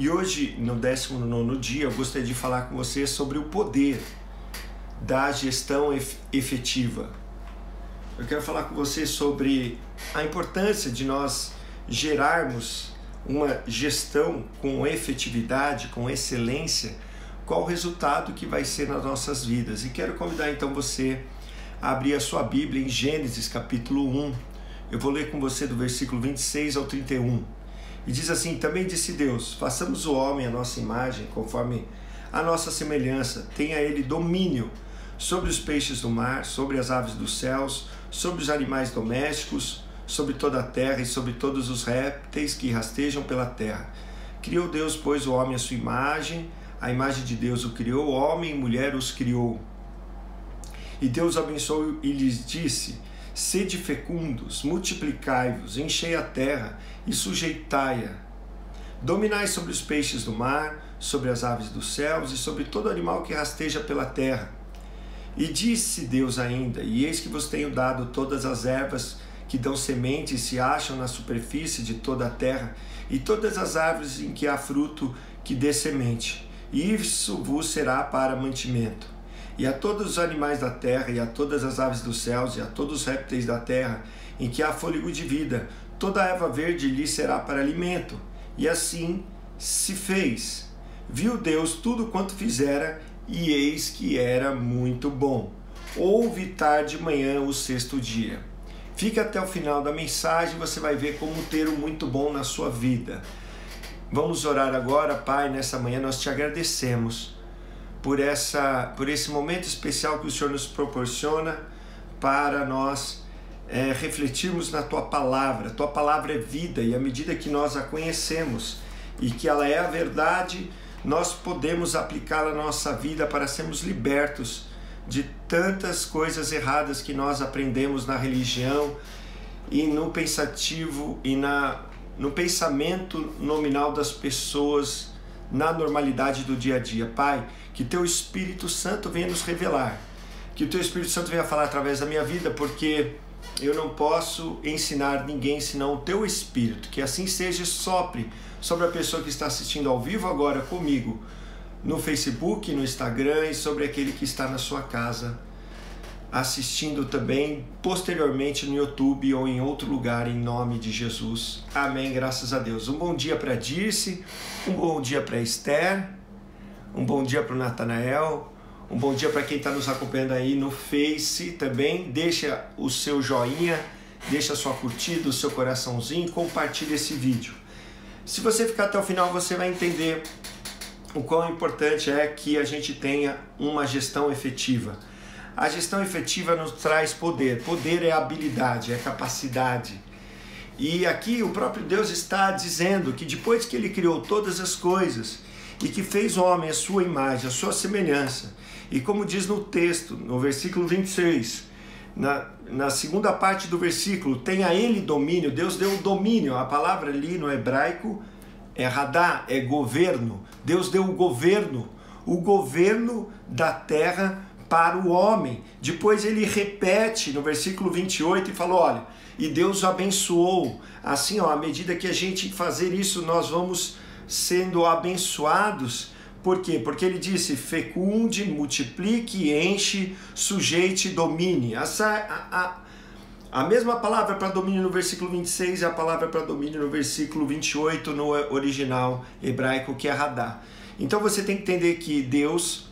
E hoje, no 19º dia, eu gostaria de falar com você sobre o poder da gestão efetiva. Eu quero falar com você sobre a importância de nós gerarmos uma gestão com efetividade, com excelência, qual o resultado que vai ser nas nossas vidas. E quero convidar então você a abrir a sua Bíblia em Gênesis capítulo 1. Eu vou ler com você do versículo 26 ao 31. E diz assim: também disse Deus, façamos o homem à nossa imagem, conforme a nossa semelhança, tenha ele domínio sobre os peixes do mar, sobre as aves dos céus, sobre os animais domésticos, sobre toda a terra e sobre todos os répteis que rastejam pela terra. Criou Deus, pois, o homem à sua imagem, a imagem de Deus o criou, homem e mulher os criou. E Deus abençoou e lhes disse: sede fecundos, multiplicai-vos, enchei a terra e sujeitai-a. Dominai sobre os peixes do mar, sobre as aves dos céus e sobre todo animal que rasteja pela terra. E disse Deus ainda: e eis que vos tenho dado todas as ervas que dão semente e se acham na superfície de toda a terra, e todas as árvores em que há fruto que dê semente, e isso vos será para mantimento. E a todos os animais da terra, e a todas as aves dos céus, e a todos os répteis da terra, em que há fôlego de vida, toda a erva verde lhe será para alimento. E assim se fez. Viu Deus tudo quanto fizera, e eis que era muito bom. Houve tarde de manhã o sexto dia. Fica até o final da mensagem, você vai ver como ter o muito bom na sua vida. Vamos orar agora. Pai, nessa manhã nós te agradecemos por esse momento especial que o Senhor nos proporciona para nós refletirmos na Tua Palavra. Tua Palavra é vida, e à medida que nós a conhecemos e que ela é a verdade, nós podemos aplicá-la na nossa vida para sermos libertos de tantas coisas erradas que nós aprendemos na religião e no pensativo e no pensamento nominal das pessoas, na normalidade do dia a dia. Pai, que Teu Espírito Santo venha nos revelar, que o Teu Espírito Santo venha falar através da minha vida, porque eu não posso ensinar ninguém senão o Teu Espírito. Que assim seja, sopre sobre a pessoa que está assistindo ao vivo agora comigo, no Facebook, no Instagram, e sobre aquele que está na sua casa, assistindo também posteriormente no YouTube ou em outro lugar, em nome de Jesus. Amém, graças a Deus. Um bom dia para Dirce, um bom dia para Esther, um bom dia para o Natanael, um bom dia para quem está nos acompanhando aí no Face também. Deixa o seu joinha, deixa a sua curtida, o seu coraçãozinho, compartilha esse vídeo. Se você ficar até o final, você vai entender o quão importante é que a gente tenha uma gestão efetiva. A gestão efetiva nos traz poder. Poder é habilidade, é capacidade. E aqui o próprio Deus está dizendo que depois que Ele criou todas as coisas e que fez o homem à sua imagem, à sua semelhança, e como diz no texto, no versículo 26, na segunda parte do versículo, tem a Ele domínio. Deus deu o domínio. A palavra ali no hebraico é radá, é governo. Deus deu o governo da terra para o homem. Depois ele repete no versículo 28 e falou: olha, e Deus o abençoou. Assim, ó, à medida que a gente fazer isso, nós vamos sendo abençoados. Por quê? Porque ele disse: fecunde, multiplique, enche, sujeite, domine. A mesma palavra para domínio no versículo 26 é a palavra para domínio no versículo 28 no original hebraico, que é radá. Então você tem que entender que Deus,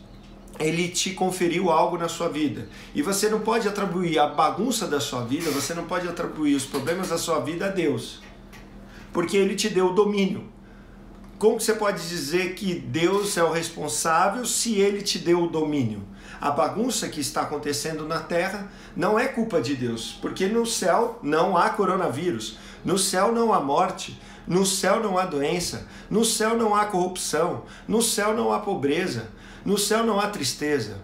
Ele te conferiu algo na sua vida. E você não pode atribuir a bagunça da sua vida, você não pode atribuir os problemas da sua vida a Deus, porque Ele te deu o domínio. Como você pode dizer que Deus é o responsável se Ele te deu o domínio? A bagunça que está acontecendo na terra não é culpa de Deus, porque no céu não há coronavírus, no céu não há morte, no céu não há doença, no céu não há corrupção, no céu não há pobreza, no céu não há tristeza.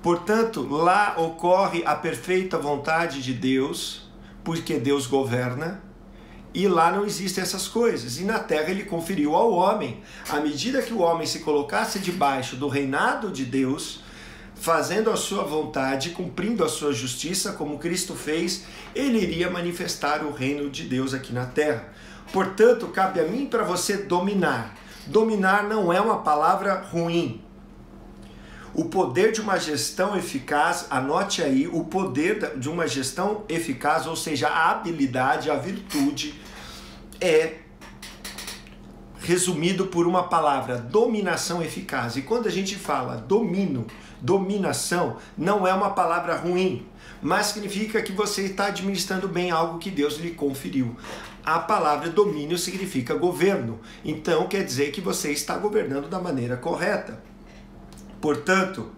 Portanto, lá ocorre a perfeita vontade de Deus, porque Deus governa, e lá não existem essas coisas. E na terra Ele conferiu ao homem, à medida que o homem se colocasse debaixo do reinado de Deus, fazendo a sua vontade, cumprindo a sua justiça, como Cristo fez, Ele iria manifestar o reino de Deus aqui na terra. Portanto, cabe a mim e para você dominar. Dominar não é uma palavra ruim. O poder de uma gestão eficaz, anote aí, o poder de uma gestão eficaz, ou seja, a habilidade, a virtude, é resumido por uma palavra, dominação eficaz. E quando a gente fala domínio, dominação, não é uma palavra ruim, mas significa que você está administrando bem algo que Deus lhe conferiu. A palavra domínio significa governo, então quer dizer que você está governando da maneira correta. Portanto,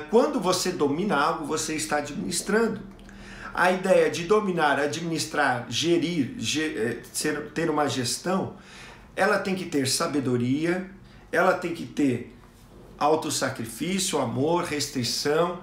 quando você domina algo, você está administrando. A ideia de dominar, administrar, gerir, ter uma gestão, ela tem que ter sabedoria, ela tem que ter autossacrifício, amor, restrição,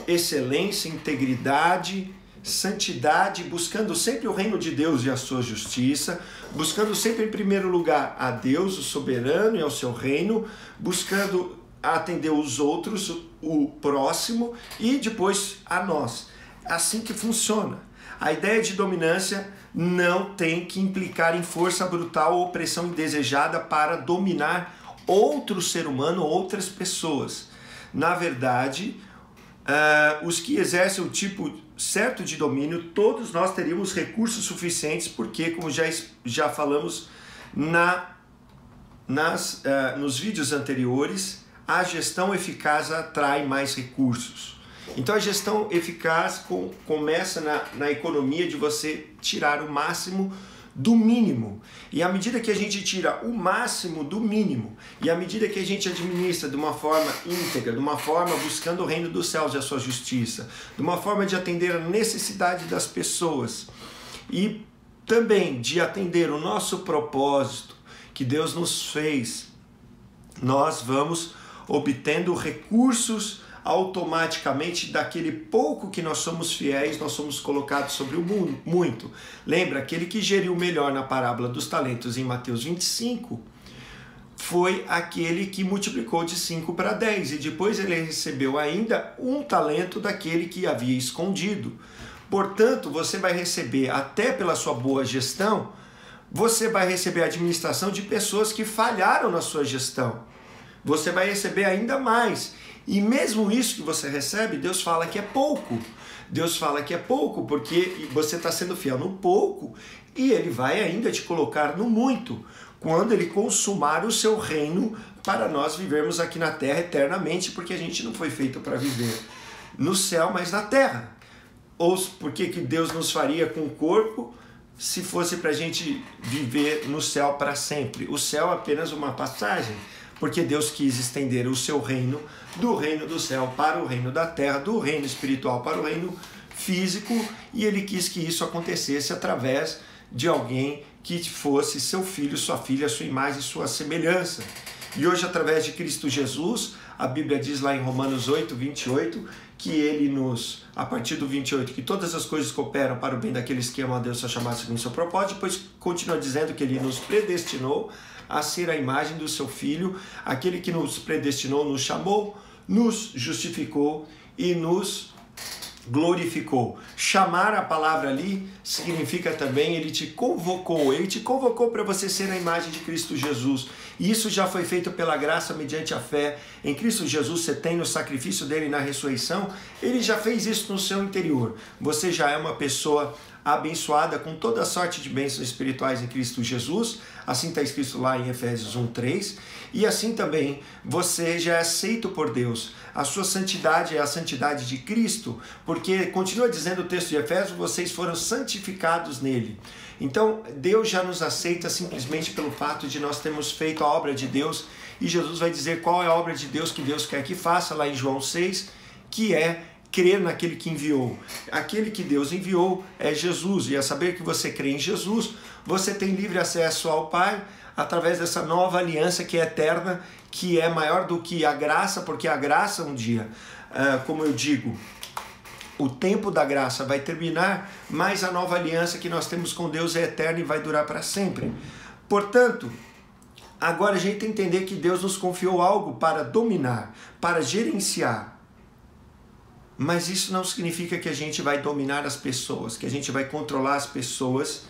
excelência, integridade, santidade, buscando sempre o reino de Deus e a sua justiça, buscando sempre em primeiro lugar a Deus, o soberano, e ao seu reino, buscando atender os outros, o próximo e depois a nós. Assim que funciona. A ideia de dominância não tem que implicar em força brutal ou opressão indesejada para dominar outro ser humano, outras pessoas. Na verdade, os que exercem o tipo certo de domínio, todos nós teríamos recursos suficientes, porque, como já falamos nos vídeos anteriores, a gestão eficaz atrai mais recursos. Então a gestão eficaz começa na economia de você tirar o máximo do mínimo. E à medida que a gente tira o máximo do mínimo, e à medida que a gente administra de uma forma íntegra, de uma forma buscando o reino dos céus e a sua justiça, de uma forma de atender a necessidade das pessoas e também de atender o nosso propósito que Deus nos fez, nós vamos obtendo recursos automaticamente daquele pouco que nós somos fiéis, nós somos colocados sobre o muito. Lembra, aquele que geriu melhor na parábola dos talentos em Mateus 25, foi aquele que multiplicou de 5 para 10, e depois ele recebeu ainda um talento daquele que havia escondido. Portanto, você vai receber, até pela sua boa gestão, você vai receber a administração de pessoas que falharam na sua gestão. Você vai receber ainda mais. E mesmo isso que você recebe, Deus fala que é pouco. Deus fala que é pouco porque você está sendo fiel no pouco e Ele vai ainda te colocar no muito, quando Ele consumar o seu reino para nós vivermos aqui na terra eternamente, porque a gente não foi feito para viver no céu, mas na terra. Ou por que Deus nos faria com o corpo se fosse para a gente viver no céu para sempre? O céu é apenas uma passagem, porque Deus quis estender o seu reino do reino do céu para o reino da terra, do reino espiritual para o reino físico, e Ele quis que isso acontecesse através de alguém que fosse seu filho, sua filha, sua imagem e sua semelhança. E hoje, através de Cristo Jesus, a Bíblia diz lá em Romanos 8, 28, que Ele a partir do 28, que todas as coisas cooperam para o bem daqueles que amam a Deus, são chamados segundo o seu propósito. Depois continua dizendo que Ele nos predestinou a ser a imagem do seu Filho, aquele que nos predestinou, nos chamou, nos justificou e nos glorificou. Chamar, a palavra ali significa também Ele te convocou para você ser a imagem de Cristo Jesus. E isso já foi feito pela graça mediante a fé em Cristo Jesus. Você tem no sacrifício dele na ressurreição, Ele já fez isso no seu interior. Você já é uma pessoa abençoada com toda a sorte de bênçãos espirituais em Cristo Jesus, assim está escrito lá em Efésios 1:3, e assim também você já é aceito por Deus. A sua santidade é a santidade de Cristo, porque continua dizendo o texto de Efésios, vocês foram santificados nele. Então Deus já nos aceita simplesmente pelo fato de nós termos feito a obra de Deus, e Jesus vai dizer qual é a obra de Deus que Deus quer que faça, lá em João 6, que é crer naquele que enviou. Aquele que Deus enviou é Jesus, e a saber que você crê em Jesus, você tem livre acesso ao Pai através dessa nova aliança que é eterna, que é maior do que a graça, porque a graça um dia, como eu digo, o tempo da graça vai terminar, mas a nova aliança que nós temos com Deus é eterna e vai durar para sempre. Portanto, agora a gente tem que entender que Deus nos confiou algo para dominar, para gerenciar. Mas isso não significa que a gente vai dominar as pessoas, que a gente vai controlar as pessoas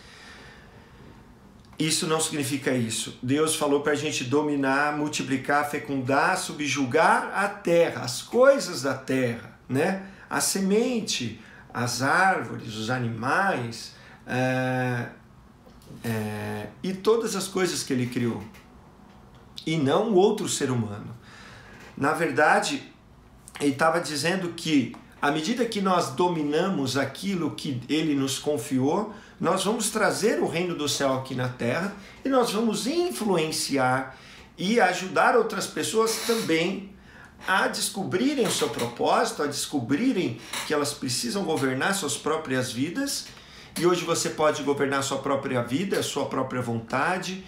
isso não significa isso. Deus falou para a gente dominar, multiplicar, fecundar, subjugar a terra, as coisas da terra, né? A semente, as árvores, os animais, e todas as coisas que ele criou. E não o outro ser humano. Na verdade, ele estava dizendo que à medida que nós dominamos aquilo que ele nos confiou, nós vamos trazer o reino do céu aqui na terra e nós vamos influenciar e ajudar outras pessoas também a descobrirem o seu propósito, a descobrirem que elas precisam governar suas próprias vidas. E hoje você pode governar a sua própria vida, a sua própria vontade,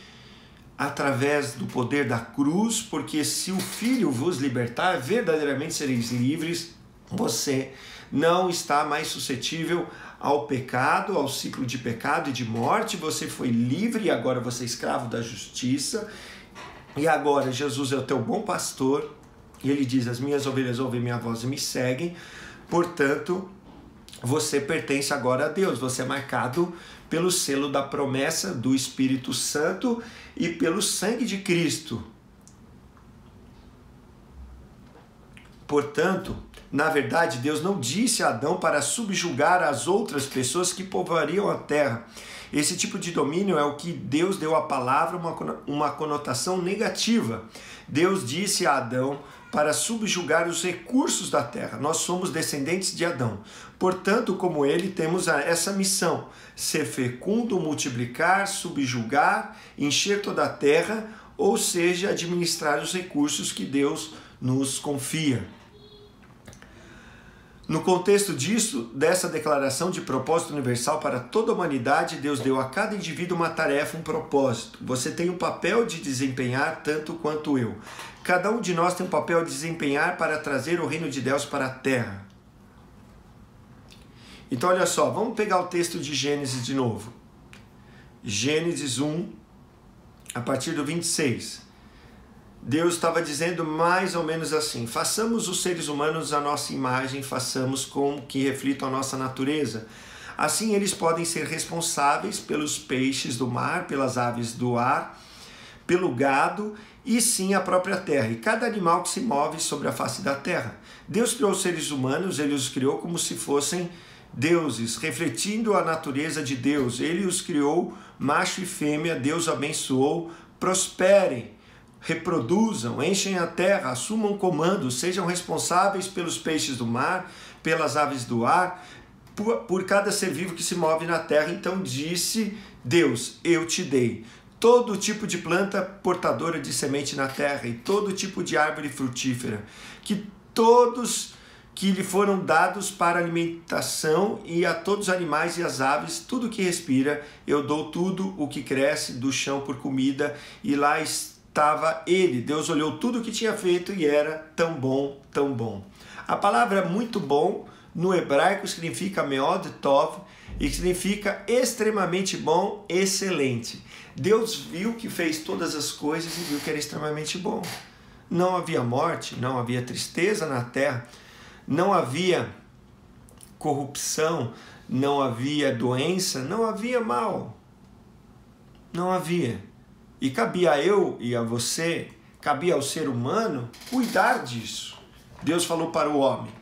através do poder da cruz, porque se o Filho vos libertar, verdadeiramente sereis livres. Você não está mais suscetível ao pecado, ao ciclo de pecado e de morte. Você foi livre e agora você é escravo da justiça. E agora Jesus é o teu bom pastor. E ele diz, as minhas ovelhas ouvem minha voz e me seguem. Portanto, você pertence agora a Deus. Você é marcado pelo selo da promessa do Espírito Santo e pelo sangue de Cristo. Portanto, na verdade, Deus não disse a Adão para subjugar as outras pessoas que povoariam a terra. Esse tipo de domínio é o que Deus deu à palavra uma conotação negativa. Deus disse a Adão para subjugar os recursos da terra. Nós somos descendentes de Adão. Portanto, como ele, temos essa missão: ser fecundo, multiplicar, subjugar, encher toda a terra, ou seja, administrar os recursos que Deus nos confia. No contexto dessa declaração de propósito universal para toda a humanidade, Deus deu a cada indivíduo uma tarefa, um propósito. Você tem um papel de desempenhar tanto quanto eu. Cada um de nós tem um papel de desempenhar para trazer o reino de Deus para a terra. Então olha só, vamos pegar o texto de Gênesis de novo. Gênesis 1, a partir do 26. Deus estava dizendo mais ou menos assim: façamos os seres humanos à nossa imagem, façamos com que reflitam a nossa natureza. Assim eles podem ser responsáveis pelos peixes do mar, pelas aves do ar, pelo gado e sim a própria terra, e cada animal que se move sobre a face da terra. Deus criou os seres humanos, ele os criou como se fossem deuses, refletindo a natureza de Deus. Ele os criou macho e fêmea, Deus abençoou, prosperem, reproduzam, enchem a terra, assumam comando, sejam responsáveis pelos peixes do mar, pelas aves do ar, por cada ser vivo que se move na terra. Então disse Deus: eu te dei todo tipo de planta portadora de semente na terra e todo tipo de árvore frutífera, que todos que lhe foram dados para alimentação, e a todos os animais e as aves, tudo que respira, eu dou tudo o que cresce do chão por comida. E lá estava ele. Deus olhou tudo o que tinha feito e era tão bom, tão bom. A palavra muito bom no hebraico significa meod tov e significa extremamente bom, excelente. Deus viu que fez todas as coisas e viu que era extremamente bom. Não havia morte, não havia tristeza na terra, não havia corrupção, não havia doença, não havia mal. Não havia. E cabia a eu e a você, cabia ao ser humano cuidar disso. Deus falou para o homem: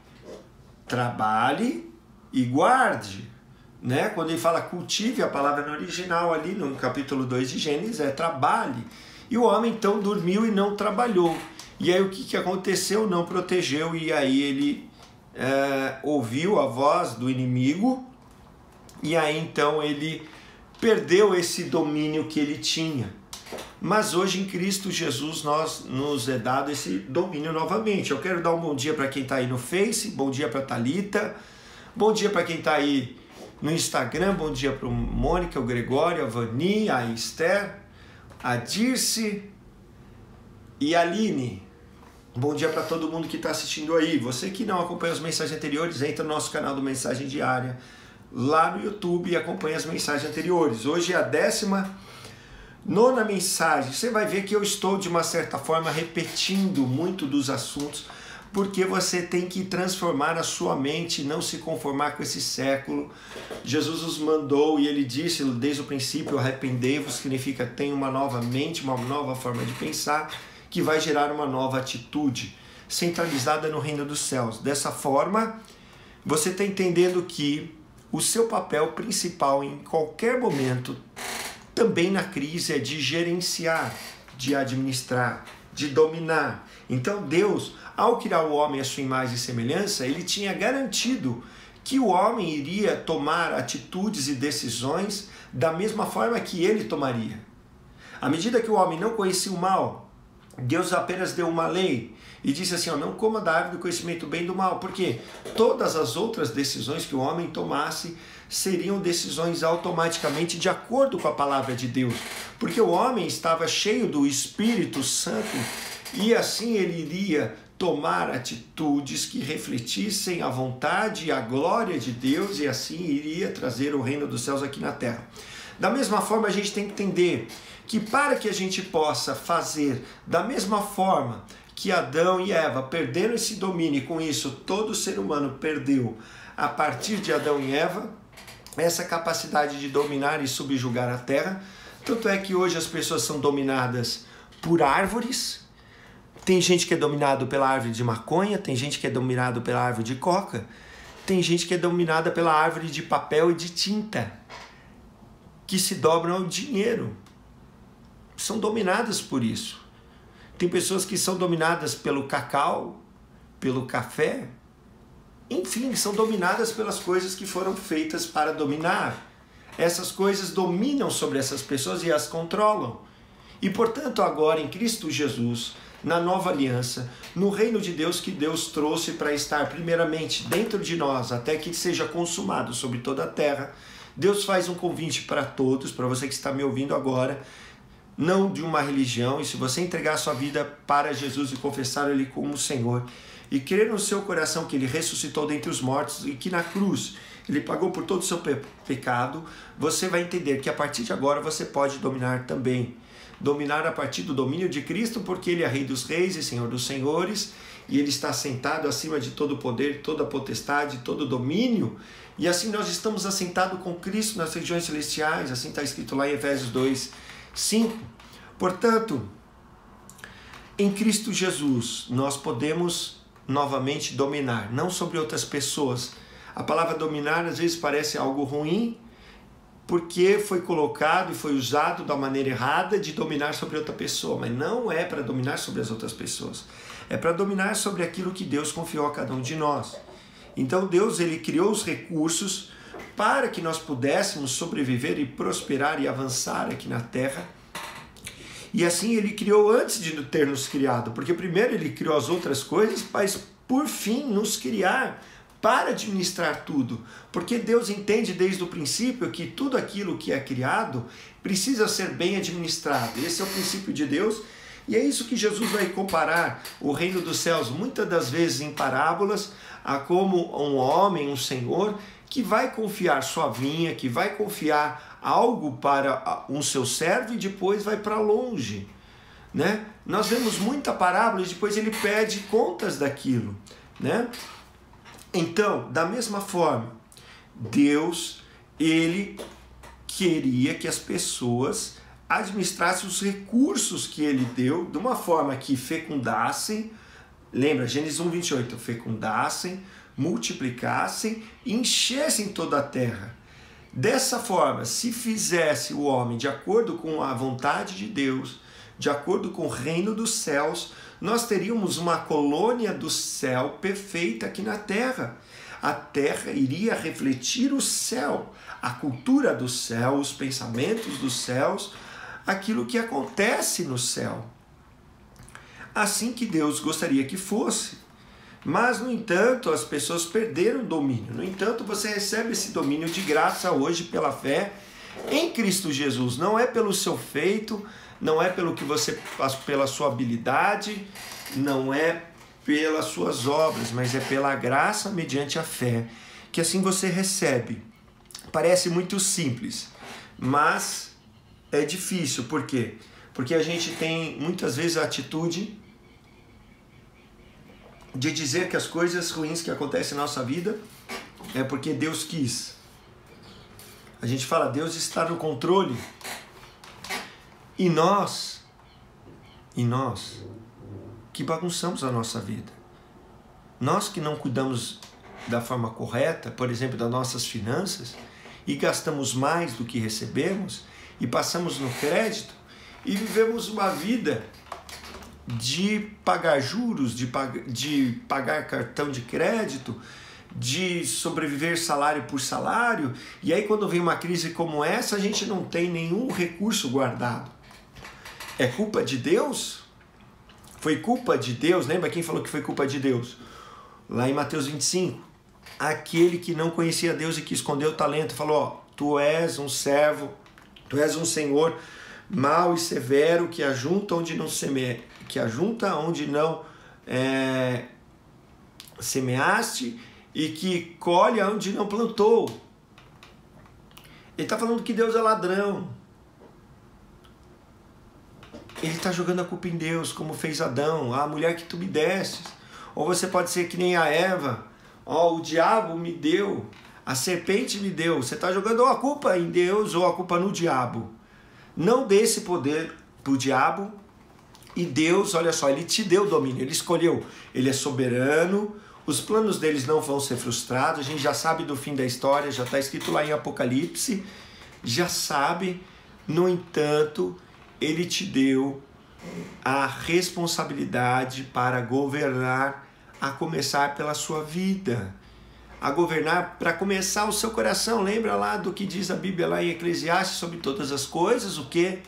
trabalhe e guarde. Né? Quando ele fala cultive, a palavra no original ali no capítulo 2 de Gênesis é trabalhe. E o homem então dormiu e não trabalhou. E aí o que aconteceu? Não protegeu, e aí ele ouviu a voz do inimigo, e aí então ele perdeu esse domínio que ele tinha. Mas hoje em Cristo Jesus nos é dado esse domínio novamente. Eu quero dar um bom dia para quem está aí no Face, bom dia para a Thalita, bom dia para quem está aí no Instagram, bom dia para o Mônica, o Gregório, a Vani, a Esther, a Dirce e a Aline. Bom dia para todo mundo que está assistindo aí. Você que não acompanha as mensagens anteriores, entra no nosso canal do Mensagem Diária lá no YouTube e acompanha as mensagens anteriores. Hoje é a 19ª mensagem. Você vai ver que eu estou de uma certa forma repetindo muito dos assuntos porque você tem que transformar a sua mente, não se conformar com esse século. Jesus nos mandou e ele disse desde o princípio, arrependei-vos, significa tem uma nova mente, uma nova forma de pensar, que vai gerar uma nova atitude, centralizada no reino dos céus. Dessa forma, você está entendendo que o seu papel principal em qualquer momento, também na crise, é de gerenciar, de administrar, de dominar. Então Deus, ao criar o homem à sua imagem e semelhança, ele tinha garantido que o homem iria tomar atitudes e decisões da mesma forma que ele tomaria. À medida que o homem não conhecia o mal, Deus apenas deu uma lei e disse assim, não coma da árvore do conhecimento do bem e do mal, porque todas as outras decisões que o homem tomasse seriam decisões automaticamente de acordo com a palavra de Deus, porque o homem estava cheio do Espírito Santo e assim ele iria tomar atitudes que refletissem a vontade e a glória de Deus e assim iria trazer o reino dos céus aqui na terra. Da mesma forma, a gente tem que entender que para que a gente possa fazer da mesma forma que Adão e Eva perderam esse domínio e com isso todo ser humano perdeu a partir de Adão e Eva, essa capacidade de dominar e subjugar a terra. Tanto é que hoje as pessoas são dominadas por árvores, tem gente que é dominado pela árvore de maconha, tem gente que é dominado pela árvore de coca, tem gente que é dominada pela árvore de papel e de tinta, que se dobram ao dinheiro. São dominadas por isso. Tem pessoas que são dominadas pelo cacau, pelo café, enfim, são dominadas pelas coisas que foram feitas para dominar. Essas coisas dominam sobre essas pessoas e as controlam. E, portanto, agora em Cristo Jesus, na nova aliança, no reino de Deus que Deus trouxe para estar primeiramente dentro de nós, até que seja consumado sobre toda a terra, Deus faz um convite para todos, para você que está me ouvindo agora, não de uma religião, e se você entregar sua vida para Jesus e confessar Ele como Senhor, e crer no seu coração que Ele ressuscitou dentre os mortos e que na cruz Ele pagou por todo o seu pecado, você vai entender que a partir de agora você pode dominar também. Dominar a partir do domínio de Cristo, porque Ele é Rei dos Reis e Senhor dos Senhores, e Ele está sentado acima de todo o poder, toda a potestade, todo o domínio, e assim nós estamos assentados com Cristo nas regiões celestiais, assim está escrito lá em Efésios 2:5. Portanto, em Cristo Jesus, nós podemos novamente dominar, não sobre outras pessoas. A palavra dominar às vezes parece algo ruim, porque foi colocado e foi usado da maneira errada de dominar sobre outra pessoa, mas não é para dominar sobre as outras pessoas, é para dominar sobre aquilo que Deus confiou a cada um de nós. Então Deus, Ele criou os recursos para que nós pudéssemos sobreviver e prosperar e avançar aqui na terra. E assim Ele criou antes de ter nos criado, porque primeiro Ele criou as outras coisas, mas por fim nos criar para administrar tudo, porque Deus entende desde o princípio que tudo aquilo que é criado precisa ser bem administrado. Esse é o princípio de Deus, e é isso que Jesus vai comparar o reino dos céus, muitas das vezes em parábolas, a como um homem, um senhor, que vai confiar sua vinha, que vai confiar algo para um seu servo e depois vai para longe, né? Nós vemos muita parábola e depois ele pede contas daquilo, né? Então, da mesma forma, Deus, Ele queria que as pessoas administrassem os recursos que Ele deu de uma forma que fecundassem, lembra, Gênesis 1:28, fecundassem, multiplicassem e enchessem toda a terra. Dessa forma, se fizesse o homem de acordo com a vontade de Deus, de acordo com o reino dos céus, nós teríamos uma colônia do céu perfeita aqui na terra. A terra iria refletir o céu, a cultura do céu, os pensamentos dos céus, aquilo que acontece no céu. Assim que Deus gostaria que fosse. Mas, no entanto, as pessoas perderam o domínio. No entanto, você recebe esse domínio de graça hoje pela fé em Cristo Jesus. Não é pelo seu feito, não é pelo que você faz, pela sua habilidade, não é pelas suas obras, mas é pela graça mediante a fé, que assim você recebe. Parece muito simples, mas é difícil. Por quê? Porque a gente tem muitas vezes a atitude de dizer que as coisas ruins que acontecem na nossa vida é porque Deus quis. A gente fala, Deus está no controle. E nós que bagunçamos a nossa vida. Nós que não cuidamos da forma correta, por exemplo, das nossas finanças, e gastamos mais do que recebemos, e passamos no crédito, e vivemos uma vida de pagar juros, de pagar cartão de crédito, de sobreviver salário por salário, e aí quando vem uma crise como essa, a gente não tem nenhum recurso guardado. É culpa de Deus? Foi culpa de Deus? Lembra quem falou que foi culpa de Deus? Lá em Mateus 25, aquele que não conhecia Deus e que escondeu o talento, falou, ó, tu és um servo, tu és um senhor mau e severo que ajunta onde não semeia, semeaste e que colhe onde não plantou. Ele está falando que Deus é ladrão. Ele está jogando a culpa em Deus, como fez Adão, a mulher que tu me destes. Ou você pode ser que nem a Eva, ó, o diabo me deu, a serpente me deu. Você está jogando a culpa em Deus ou a culpa no diabo. Não dê esse poder para o diabo. E Deus, olha só, Ele te deu domínio, Ele escolheu. Ele é soberano, os planos deles não vão ser frustrados. A gente já sabe do fim da história, já está escrito lá em Apocalipse. Já sabe, no entanto, Ele te deu a responsabilidade para governar, a começar pela sua vida, a governar para começar o seu coração. Lembra lá do que diz a Bíblia lá em Eclesiastes sobre todas as coisas? O que?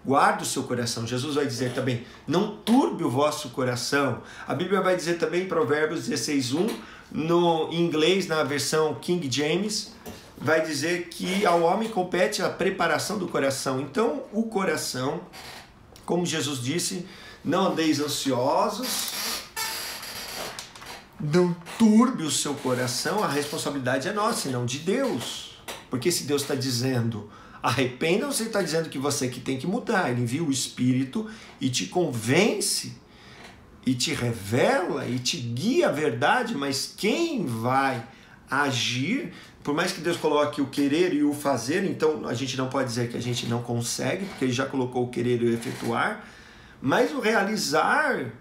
Guarda o seu coração. Jesus vai dizer também, não turbe o vosso coração. A Bíblia vai dizer também em Provérbios 16:1, no inglês, na versão King James, vai dizer que ao homem compete a preparação do coração. Então, o coração, como Jesus disse, não andeis ansiosos, não turbe o seu coração, a responsabilidade é nossa e não de Deus. Porque se Deus está dizendo, arrependa-se, Ele está dizendo que você que tem que mudar. Ele envia o Espírito e te convence, e te revela, e te guia a verdade, mas quem vai agir, por mais que Deus coloque o querer e o fazer, então a gente não pode dizer que a gente não consegue, porque Ele já colocou o querer e o efetuar, mas o realizar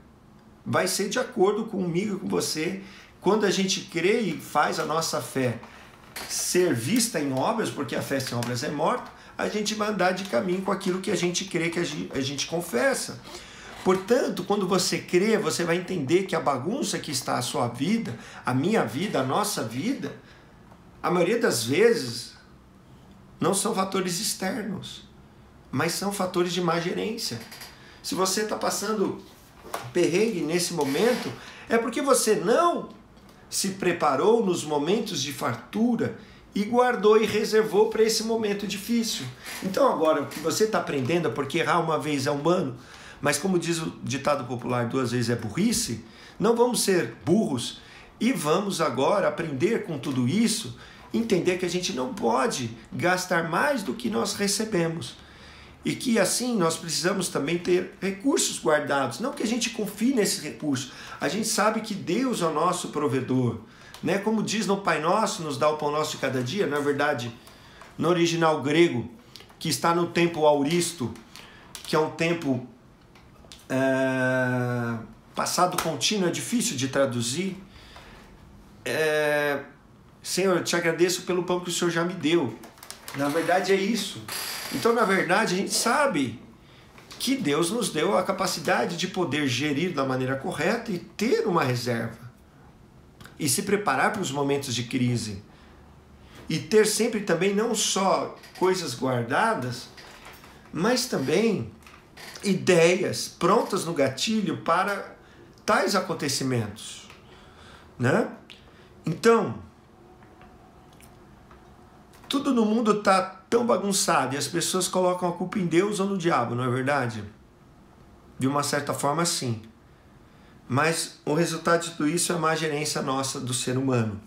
vai ser de acordo comigo e com você. Quando a gente crê e faz a nossa fé ser vista em obras, porque a fé sem obras é morta, a gente vai andar de caminho com aquilo que a gente crê, que a gente confessa. Portanto, quando você crê, você vai entender que a bagunça que está a sua vida, a minha vida, a nossa vida, a maioria das vezes não são fatores externos, mas são fatores de má gerência. Se você está passando perrengue nesse momento, é porque você não se preparou nos momentos de fartura e guardou e reservou para esse momento difícil. Então agora o que você está aprendendo, porque errar uma vez é humano, mas como diz o ditado popular, 2 vezes é burrice, não vamos ser burros e vamos agora aprender com tudo isso, entender que a gente não pode gastar mais do que nós recebemos. E que assim nós precisamos também ter recursos guardados, não que a gente confie nesses recursos. A gente sabe que Deus é o nosso provedor, né? Como diz no Pai Nosso, nos dá o pão nosso de cada dia, na verdade, no original grego, que está no tempo auristo, que é um tempo passado contínuo, é difícil de traduzir. Senhor, eu te agradeço pelo pão que o Senhor já me deu. Na verdade é isso. Então, na verdade, a gente sabe que Deus nos deu a capacidade de poder gerir da maneira correta e ter uma reserva. E se preparar para os momentos de crise. E ter sempre também não só coisas guardadas, mas também ideias prontas no gatilho para tais acontecimentos, né? Então, tudo no mundo está tão bagunçado e as pessoas colocam a culpa em Deus ou no diabo, não é verdade? De uma certa forma, sim. Mas o resultado de tudo isso é a má gerência nossa do ser humano.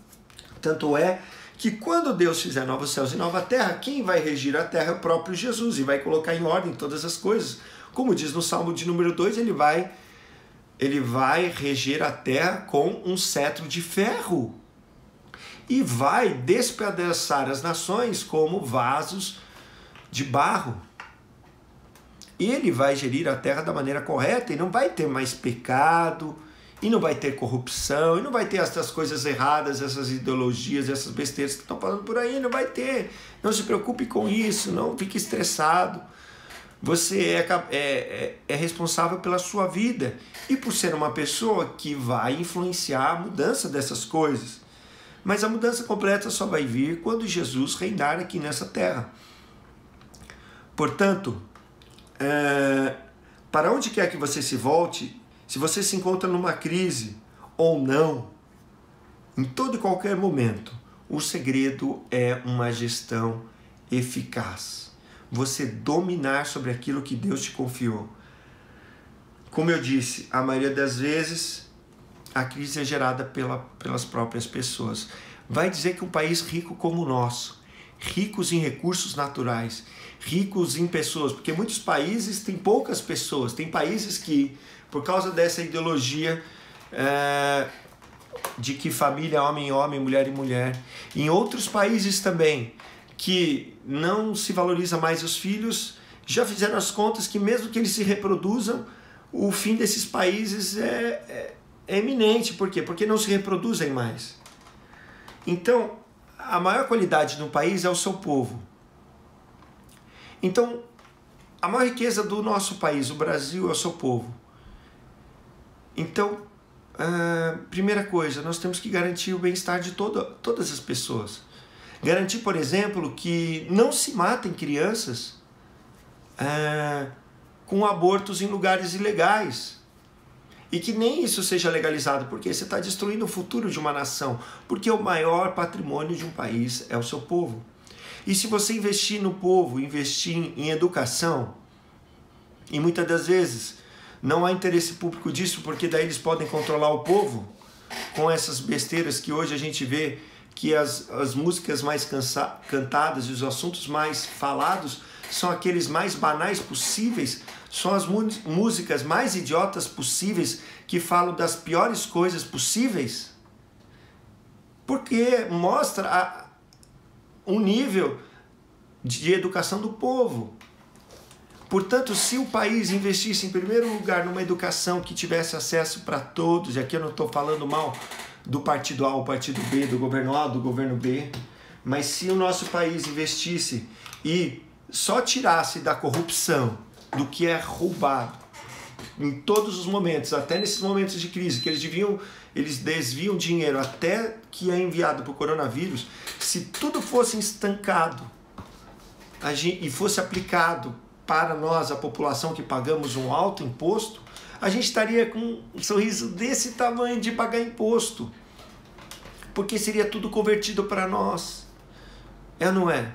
Tanto é que quando Deus fizer novos céus e nova terra, quem vai regir a terra é o próprio Jesus e vai colocar em ordem todas as coisas. Como diz no Salmo de número 2, ele vai ele vai reger a terra com um cetro de ferro e vai despedaçar as nações como vasos de barro. Ele vai gerir a terra da maneira correta e não vai ter mais pecado, e não vai ter corrupção, e não vai ter essas coisas erradas, essas ideologias, essas besteiras que estão falando por aí, não vai ter. Não se preocupe com isso, não fique estressado. Você é responsável pela sua vida e por ser uma pessoa que vai influenciar a mudança dessas coisas. Mas a mudança completa só vai vir quando Jesus reinar aqui nessa terra. Portanto, para onde quer que você se volte, se você se encontra numa crise ou não, em todo e qualquer momento, o segredo é uma gestão eficaz. Você dominar sobre aquilo que Deus te confiou. Como eu disse, a maioria das vezes a crise é gerada pelas próprias pessoas. Vai dizer que um país rico como o nosso, ricos em recursos naturais, ricos em pessoas, porque muitos países têm poucas pessoas, tem países que, por causa dessa ideologia de que família é homem, homem, mulher e mulher, em outros países também, que não se valoriza mais os filhos, já fizeram as contas que mesmo que eles se reproduzam, o fim desses países é eminente. Por quê? Porque não se reproduzem mais. Então, a maior qualidade no país é o seu povo. Então, a maior riqueza do nosso país, o Brasil, é o seu povo. Então, primeira coisa, nós temos que garantir o bem-estar de todas as pessoas. Garantir, por exemplo, que não se matem crianças com abortos em lugares ilegais. E que nem isso seja legalizado, porque você está destruindo o futuro de uma nação. Porque o maior patrimônio de um país é o seu povo. E se você investir no povo, investir em educação, e muitas das vezes não há interesse público disso, porque daí eles podem controlar o povo com essas besteiras que hoje a gente vê, que as músicas mais cantadas e os assuntos mais falados são aqueles mais banais possíveis, são as músicas mais idiotas possíveis, que falam das piores coisas possíveis, porque mostra um nível de educação do povo. Portanto, se o país investisse em primeiro lugar numa educação que tivesse acesso para todos, e aqui eu não estou falando mal do partido A ou partido B, do governo A ou do governo B, mas se o nosso país investisse e só tirasse da corrupção, do que é roubado, em todos os momentos, até nesses momentos de crise, que eles desviam dinheiro até que é enviado para o coronavírus, se tudo fosse estancado e fosse aplicado para nós, a população que pagamos um alto imposto, a gente estaria com um sorriso desse tamanho de pagar imposto, porque seria tudo convertido para nós. É ou não é?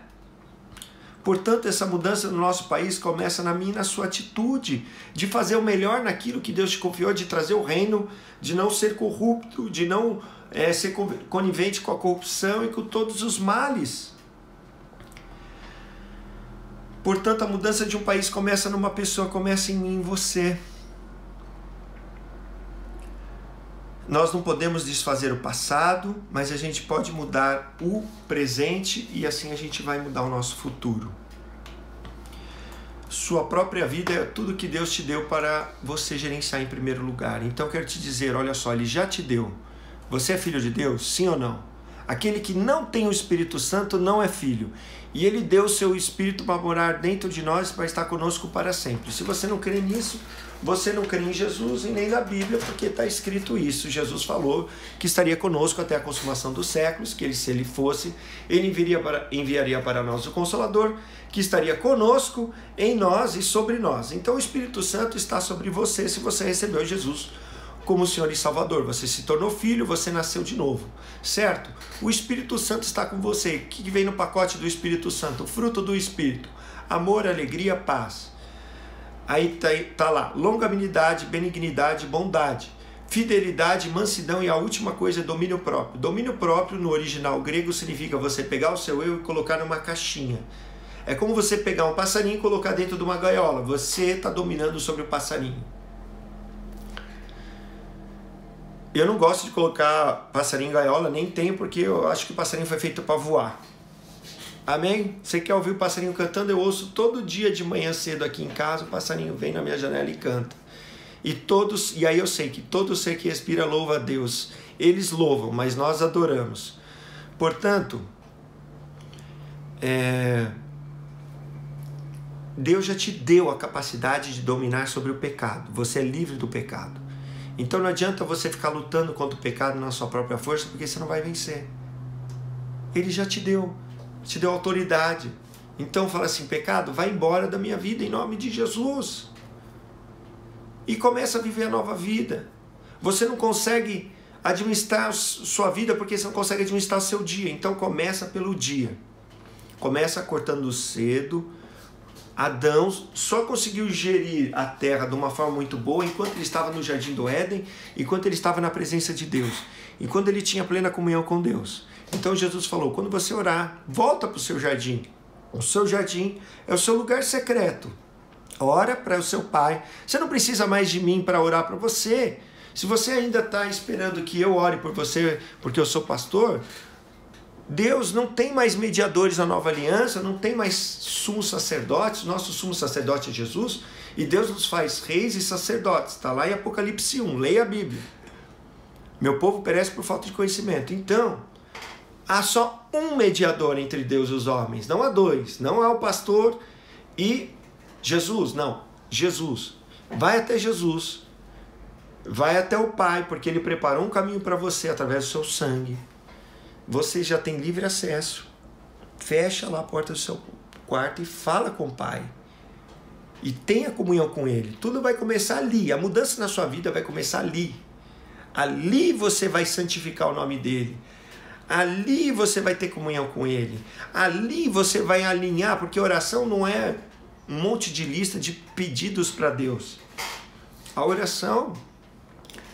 Portanto, essa mudança no nosso país começa na minha e na sua atitude, de fazer o melhor naquilo que Deus te confiou, de trazer o reino, de não ser corrupto, de não ser conivente com a corrupção e com todos os males. Portanto, a mudança de um país começa numa pessoa, começa em mim, em você. Nós não podemos desfazer o passado, mas a gente pode mudar o presente e assim a gente vai mudar o nosso futuro. Sua própria vida é tudo que Deus te deu para você gerenciar em primeiro lugar. Então eu quero te dizer, olha só, Ele já te deu. Você é filho de Deus? Sim ou não? Aquele que não tem o Espírito Santo não é filho. E Ele deu o seu Espírito para morar dentro de nós, para estar conosco para sempre. Se você não crê nisso, você não crê em Jesus e nem na Bíblia, porque está escrito isso. Jesus falou que estaria conosco até a consumação dos séculos, que se Ele fosse, Ele enviaria para nós o Consolador, que estaria conosco, em nós e sobre nós. Então o Espírito Santo está sobre você se você recebeu Jesus como Senhor e Salvador. Você se tornou filho, você nasceu de novo, certo? O Espírito Santo está com você. O que vem no pacote do Espírito Santo? O fruto do Espírito: amor, alegria, paz. Aí tá lá, longanimidade, benignidade, bondade, fidelidade, mansidão e a última coisa é domínio próprio. Domínio próprio no original grego significa você pegar o seu eu e colocar numa caixinha. É como você pegar um passarinho e colocar dentro de uma gaiola. Você está dominando sobre o passarinho. Eu não gosto de colocar passarinho em gaiola, nem tenho, porque eu acho que o passarinho foi feito para voar. Amém? Você quer ouvir o passarinho cantando? Eu ouço todo dia de manhã cedo aqui em casa, o passarinho vem na minha janela e canta. E aí eu sei que todo ser que respira louva a Deus. Eles louvam, mas nós adoramos. Portanto, Deus já te deu a capacidade de dominar sobre o pecado. Você é livre do pecado. Então não adianta você ficar lutando contra o pecado na sua própria força, porque você não vai vencer. Ele já te deu autoridade. Então fala assim, pecado, vai embora da minha vida em nome de Jesus. E começa a viver a nova vida. Você não consegue administrar sua vida porque você não consegue administrar o seu dia. Então começa pelo dia. Começa cortando cedo. Adão só conseguiu gerir a terra de uma forma muito boa enquanto ele estava no jardim do Éden, enquanto ele estava na presença de Deus, enquanto ele tinha plena comunhão com Deus. Então Jesus falou, quando você orar, volta para o seu jardim. O seu jardim é o seu lugar secreto. Ora para o seu pai. Você não precisa mais de mim para orar para você. Se você ainda está esperando que eu ore por você porque eu sou pastor, Deus não tem mais mediadores na nova aliança, não tem mais sumos sacerdotes, nosso sumo sacerdote é Jesus, e Deus nos faz reis e sacerdotes, está lá em Apocalipse 1, leia a Bíblia. Meu povo perece por falta de conhecimento. Então, há só um mediador entre Deus e os homens, não há dois, não há o pastor e Jesus, não, Jesus. Vai até Jesus, vai até o Pai, porque Ele preparou um caminho para você através do seu sangue. Você já tem livre acesso. Fecha lá a porta do seu quarto e fala com o Pai. E tenha comunhão com Ele. Tudo vai começar ali. A mudança na sua vida vai começar ali. Ali você vai santificar o nome dEle. Ali você vai ter comunhão com Ele. Ali você vai alinhar, porque oração não é um monte de lista de pedidos para Deus. A oração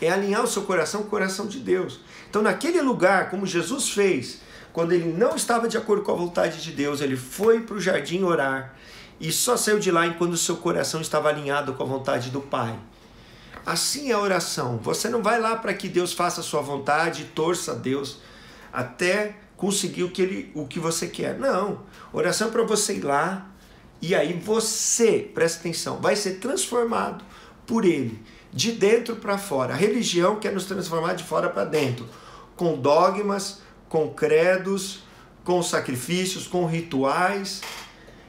é alinhar o seu coração com o coração de Deus. Então, naquele lugar, como Jesus fez, quando ele não estava de acordo com a vontade de Deus, ele foi para o jardim orar e só saiu de lá enquanto o seu coração estava alinhado com a vontade do Pai. Assim é a oração. Você não vai lá para que Deus faça a sua vontade, torça a Deus até conseguir o que você quer. Não. Oração é para você ir lá e aí você, presta atenção, vai ser transformado por Ele. De dentro para fora. A religião quer nos transformar de fora para dentro, com dogmas, com credos, com sacrifícios, com rituais,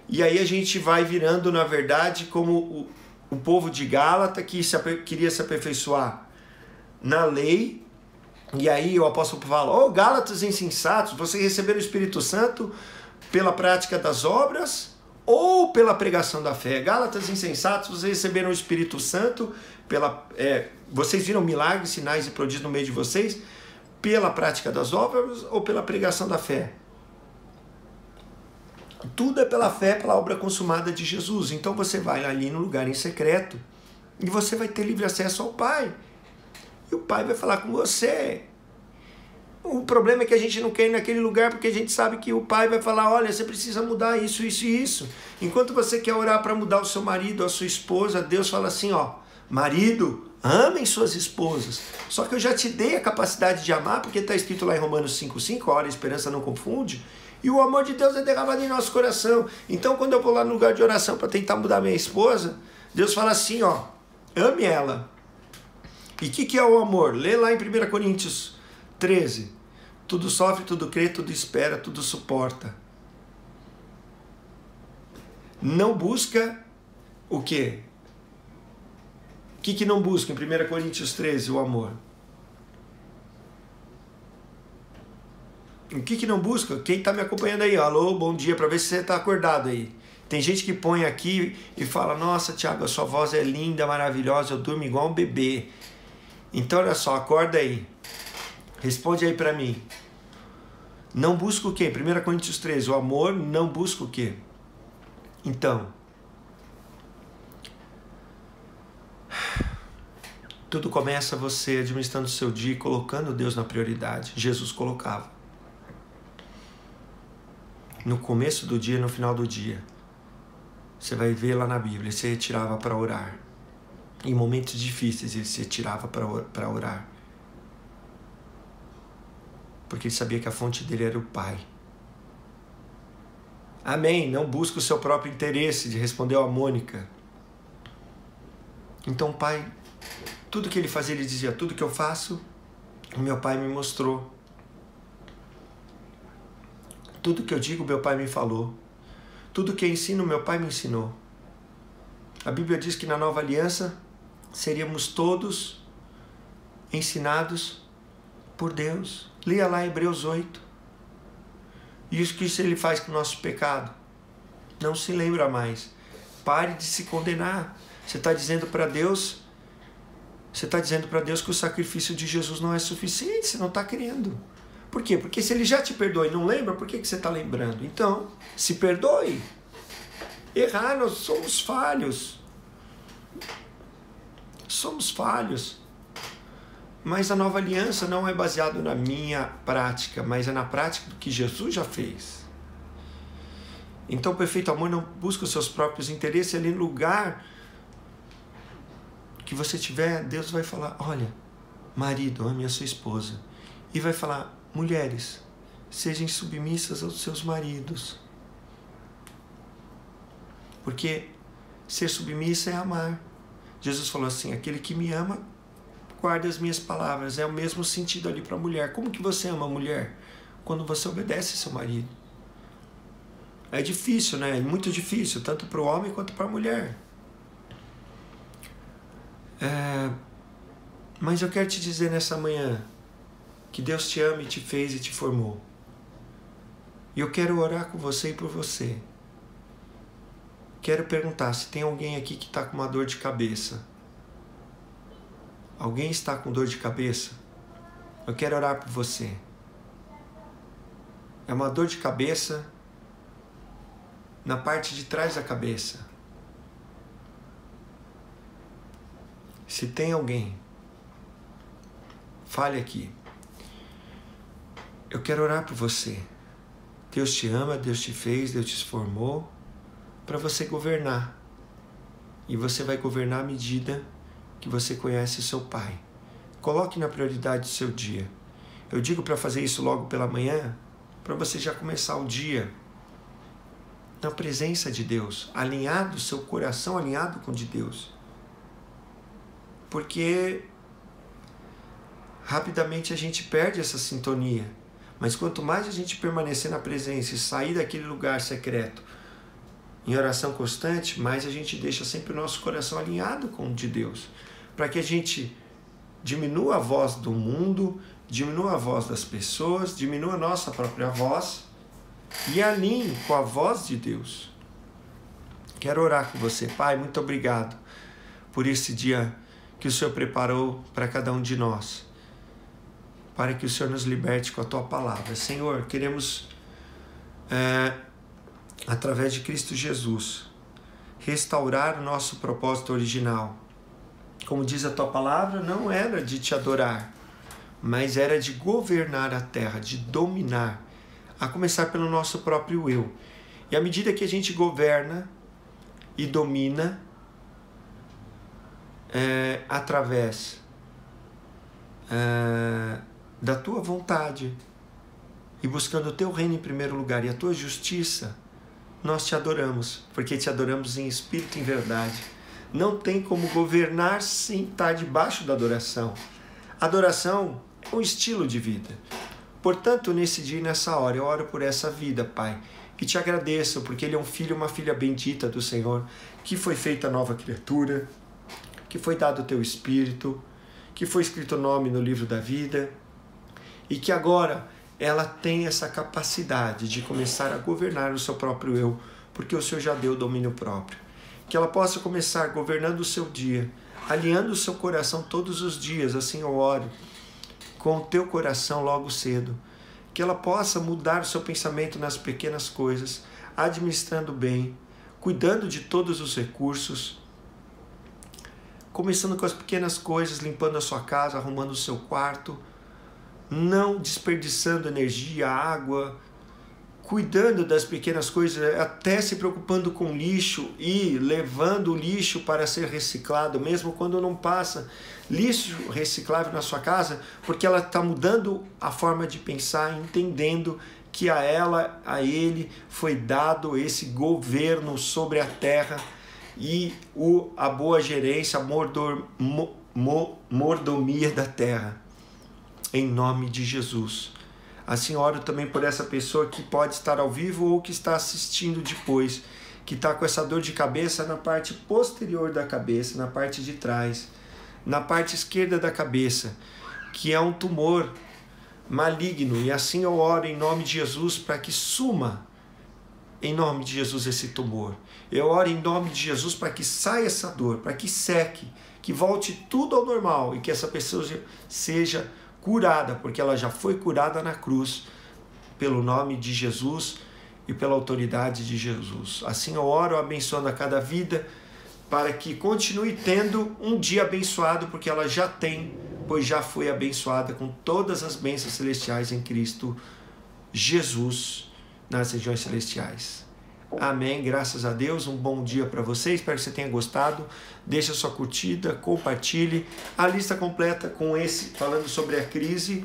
e aí a gente vai virando, na verdade, como o povo de Gálata que queria se aperfeiçoar na lei, e aí o apóstolo fala, ô Gálatas insensatos, vocês receberam o Espírito Santo pela prática das obras ou pela pregação da fé? Gálatas insensatos, vocês receberam o Espírito Santo vocês viram milagres, sinais e prodígios no meio de vocês pela prática das obras ou pela pregação da fé? Tudo é pela fé, pela obra consumada de Jesus. Então você vai ali no lugar em secreto e você vai ter livre acesso ao Pai. E o Pai vai falar com você. O problema é que a gente não quer ir naquele lugar porque a gente sabe que o Pai vai falar, olha, você precisa mudar isso, isso e isso. Enquanto você quer orar para mudar o seu marido, a sua esposa, Deus fala assim, ó, marido, amem suas esposas. Só que eu já te dei a capacidade de amar, porque está escrito lá em Romanos 5,5, a hora a esperança não confunde, e o amor de Deus é derramado em nosso coração. Então quando eu vou lá no lugar de oração para tentar mudar minha esposa, Deus fala assim, ó, ame ela. E o que é o amor? Lê lá em 1 Coríntios 13. Tudo sofre, tudo crê, tudo espera, tudo suporta. Não busca o quê? O que não busca em 1 Coríntios 13? O amor. O que não busca? Quem está me acompanhando aí? Alô, bom dia, para ver se você está acordado aí. Tem gente que põe aqui e fala, nossa, Thiago, a sua voz é linda, maravilhosa, eu durmo igual um bebê. Então, olha só, acorda aí. Responde aí para mim. Não busca o quê? 1 Coríntios 13, o amor não busca o quê? Então, tudo começa você administrando o seu dia e colocando Deus na prioridade. Jesus colocava. No começo do dia e no final do dia. Você vai ver lá na Bíblia, ele se retirava para orar. Em momentos difíceis ele se retirava para orar. porque ele sabia que a fonte dele era o Pai. Amém. Não busca o seu próprio interesse, respondeu a Mônica. Então o Pai, tudo que ele fazia, ele dizia, tudo que eu faço, o meu Pai me mostrou. Tudo que eu digo, meu Pai me falou. Tudo que eu ensino, meu Pai me ensinou. A Bíblia diz que na nova aliança seríamos todos ensinados por Deus. Leia lá Hebreus 8. E isso que ele faz com o nosso pecado? Não se lembra mais. Pare de se condenar. Você está dizendo para Deus, que o sacrifício de Jesus não é suficiente, você não está querendo. Por quê? Porque se ele já te perdoou e não lembra, por que você está lembrando? Então, se perdoe. Errar, nós somos falhos. Somos falhos. Mas a nova aliança não é baseada na minha prática, mas é na prática do que Jesus já fez. Então o perfeito amor não busca os seus próprios interesses, ali no lugar que você tiver, Deus vai falar, olha, marido, ame a sua esposa. E vai falar, mulheres, sejam submissas aos seus maridos. Porque ser submissa é amar. Jesus falou assim, aquele que me ama, guarda as minhas palavras. É o mesmo sentido ali para a mulher. Como que você ama a mulher? Quando você obedece seu marido. É difícil, né? É muito difícil, tanto para o homem quanto para a mulher. Mas eu quero te dizer nessa manhã que Deus te ama e te fez e te formou. E eu quero orar com você e por você. Quero perguntar se tem alguém aqui que está com uma dor de cabeça. Alguém está com dor de cabeça? Eu quero orar por você. É uma dor de cabeça na parte de trás da cabeça. Se tem alguém, fale aqui. Eu quero orar por você. Deus te ama, Deus te fez, Deus te formou para você governar. E você vai governar à medida que você conhece o seu Pai. Coloque na prioridade o seu dia. Eu digo para fazer isso logo pela manhã, para você já começar o dia na presença de Deus, alinhado, seu coração alinhado com o de Deus. Porque rapidamente a gente perde essa sintonia. Mas quanto mais a gente permanecer na presença e sair daquele lugar secreto em oração constante, mais a gente deixa sempre o nosso coração alinhado com o de Deus. Para que a gente diminua a voz do mundo, diminua a voz das pessoas, diminua a nossa própria voz e alinhe com a voz de Deus. Quero orar com você. Pai, muito obrigado por esse dia que o Senhor preparou para cada um de nós, para que o Senhor nos liberte com a Tua palavra. Senhor, queremos, através de Cristo Jesus, restaurar o nosso propósito original. Como diz a Tua palavra, não era de Te adorar, mas era de governar a terra, de dominar, a começar pelo nosso próprio eu. E à medida que a gente governa e domina, através da Tua vontade e buscando o Teu reino em primeiro lugar e a Tua justiça, nós Te adoramos, porque Te adoramos em espírito e em verdade. Não tem como governar sem estar debaixo da adoração. Adoração é um estilo de vida. Portanto, nesse dia e nessa hora, eu oro por essa vida, Pai, e Te agradeço, porque ele é um filho e uma filha bendita do Senhor, que foi feita nova criatura, que foi dado o Teu Espírito, que foi escrito o nome no livro da vida, e que agora ela tem essa capacidade de começar a governar o seu próprio eu, porque o Senhor já deu o domínio próprio. Que ela possa começar governando o seu dia, alinhando o seu coração todos os dias, assim eu oro, com o teu coração logo cedo. Que ela possa mudar o seu pensamento nas pequenas coisas, administrando bem, cuidando de todos os recursos, começando com as pequenas coisas, limpando a sua casa, arrumando o seu quarto, não desperdiçando energia, água, cuidando das pequenas coisas, até se preocupando com lixo e levando o lixo para ser reciclado, mesmo quando não passa lixo reciclável na sua casa, porque ela está mudando a forma de pensar, entendendo que a ela, a ele, foi dado esse governo sobre a terra e a boa gerência, a mordomia da terra, em nome de Jesus. Assim, oro também por essa pessoa que pode estar ao vivo ou que está assistindo depois, que está com essa dor de cabeça na parte posterior da cabeça, na parte de trás, na parte esquerda da cabeça, que é um tumor maligno. E assim eu oro em nome de Jesus para que suma, em nome de Jesus, esse tumor. Eu oro em nome de Jesus para que saia essa dor, para que seque, que volte tudo ao normal e que essa pessoa seja curada, porque ela já foi curada na cruz, pelo nome de Jesus e pela autoridade de Jesus. Assim eu oro abençoando a cada vida, para que continue tendo um dia abençoado, porque ela já tem, pois já foi abençoada com todas as bênçãos celestiais em Cristo Jesus, nas regiões celestiais. Amém, graças a Deus, um bom dia para você, espero que você tenha gostado, deixa sua curtida, compartilhe, a lista completa com esse, falando sobre a crise,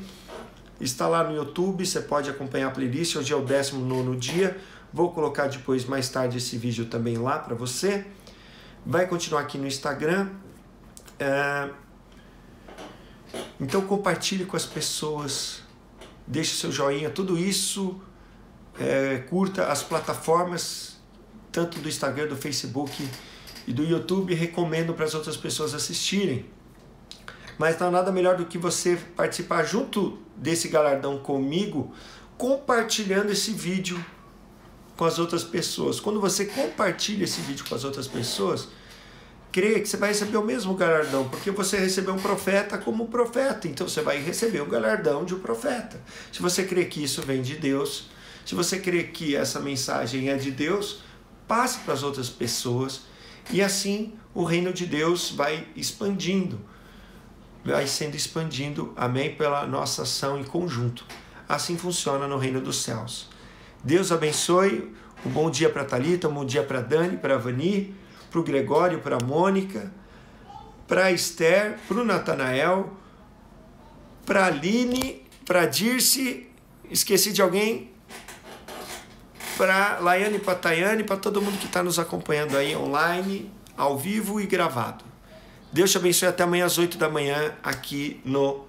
está lá no YouTube, você pode acompanhar a playlist, hoje é o 19º dia, vou colocar depois, mais tarde, esse vídeo também lá para você, vai continuar aqui no Instagram, então compartilhe com as pessoas, deixe seu joinha, tudo isso, curta as plataformas, tanto do Instagram, do Facebook e do YouTube, recomendo para as outras pessoas assistirem. Mas não há nada melhor do que você participar junto desse galardão comigo, compartilhando esse vídeo com as outras pessoas. Quando você compartilha esse vídeo com as outras pessoas, creia que você vai receber o mesmo galardão, porque você recebeu um profeta como profeta, então você vai receber o galardão de um profeta. Se você crê que isso vem de Deus, se você crê que essa mensagem é de Deus, passe para as outras pessoas e assim o reino de Deus vai expandindo, vai sendo expandido, amém, pela nossa ação em conjunto. Assim funciona no reino dos céus. Deus abençoe, um bom dia para a Thalita, um bom dia para a Dani, para a Vani, para o Gregório, para a Mônica, para a Esther, para o Natanael, para a Aline, para a Dirce, esqueci de alguém? Para Laiane, para a Tayane, para todo mundo que está nos acompanhando aí online, ao vivo e gravado. Deus te abençoe, até amanhã às 8 da manhã aqui no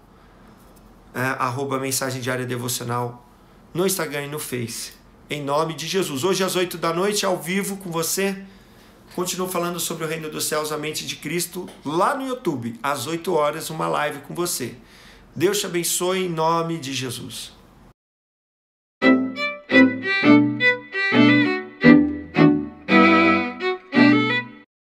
@mensagem diária devocional no Instagram e no Face. Em nome de Jesus. Hoje às 8 da noite, ao vivo com você, continuo falando sobre o reino dos céus, a mente de Cristo, lá no YouTube, às 8 horas, uma live com você. Deus te abençoe em nome de Jesus.